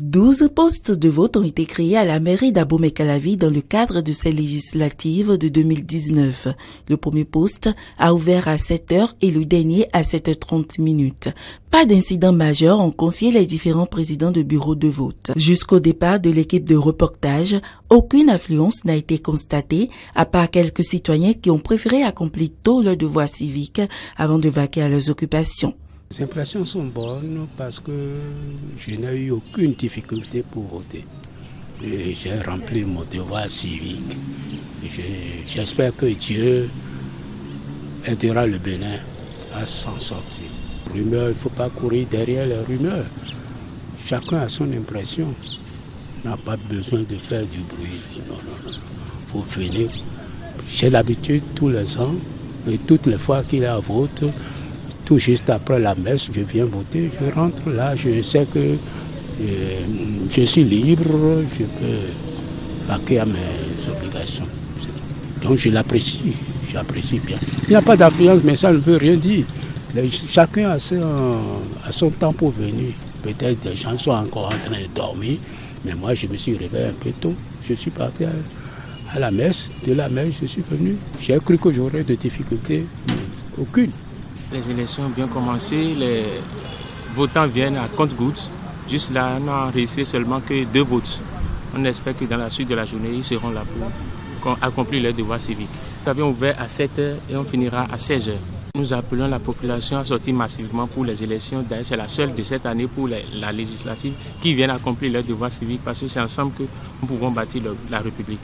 12 postes de vote ont été créés à la mairie d'Abomey-Calavi dans le cadre de ces législatives de 2019. Le premier poste a ouvert à 7h et le dernier à 7h30. Pas d'incident majeur, ont confié les différents présidents de bureaux de vote. Jusqu'au départ de l'équipe de reportage, aucune affluence n'a été constatée, à part quelques citoyens qui ont préféré accomplir tôt leur devoir civique avant de vaquer à leurs occupations. Les impressions sont bonnes parce que je n'ai eu aucune difficulté pour voter. Et j'ai rempli mon devoir civique. J'espère que Dieu aidera le Bénin à s'en sortir. Rumeurs, il ne faut pas courir derrière les rumeurs. Chacun a son impression. On n'a pas besoin de faire du bruit. Non. Il faut venir. J'ai l'habitude tous les ans, et toutes les fois qu'il y a un vote, tout juste après la messe, je viens voter, je rentre là, je sais que je suis libre, je peux vaquer à mes obligations. Donc je l'apprécie, j'apprécie bien. Il n'y a pas d'affluence, mais ça ne veut rien dire. Chacun a son temps pour venir. Peut-être des gens sont encore en train de dormir, mais moi je me suis réveillé un peu tôt. Je suis parti à la messe, de la messe je suis venu. J'ai cru que j'aurais des difficultés, mais aucune. Les élections ont bien commencé, les votants viennent à compte-gouttes. Juste là, on a enregistré seulement que 2 votes. On espère que dans la suite de la journée, ils seront là pour accomplir leur devoir civique. Nous avions ouvert à 7h et on finira à 16h. Nous appelons la population à sortir massivement pour les élections. D'ailleurs, c'est la seule de cette année pour la législative qui viennent accomplir leur devoir civique parce que c'est ensemble que nous pouvons bâtir la République.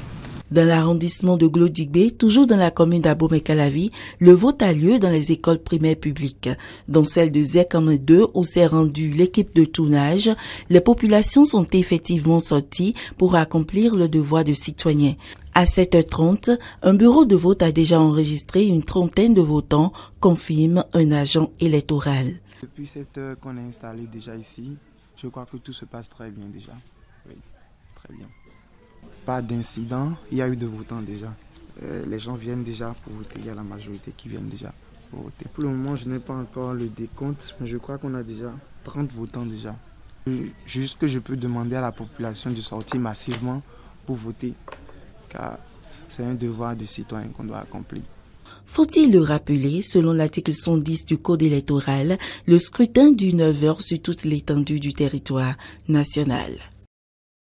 Dans l'arrondissement de Glodjigbe, toujours dans la commune d'Abomey-Calavi, le vote a lieu dans les écoles primaires publiques. Dans celle de Zekam 2, où s'est rendue l'équipe de tournage, les populations sont effectivement sorties pour accomplir le devoir de citoyen. À 7h30, un bureau de vote a déjà enregistré une trentaine de votants, confirme un agent électoral. Depuis cette heure qu'on est installé déjà ici, je crois que tout se passe très bien déjà. Oui, très bien. Pas d'incident, il y a eu de votants déjà. Les gens viennent déjà pour voter, il y a la majorité qui viennent déjà pour voter. Pour le moment, je n'ai pas encore le décompte, mais je crois qu'on a déjà 30 votants déjà. Juste que je peux demander à la population de sortir massivement pour voter, car c'est un devoir de citoyen qu'on doit accomplir. Faut-il le rappeler, selon l'article 110 du Code électoral, le scrutin dure 9 heures sur toute l'étendue du territoire national.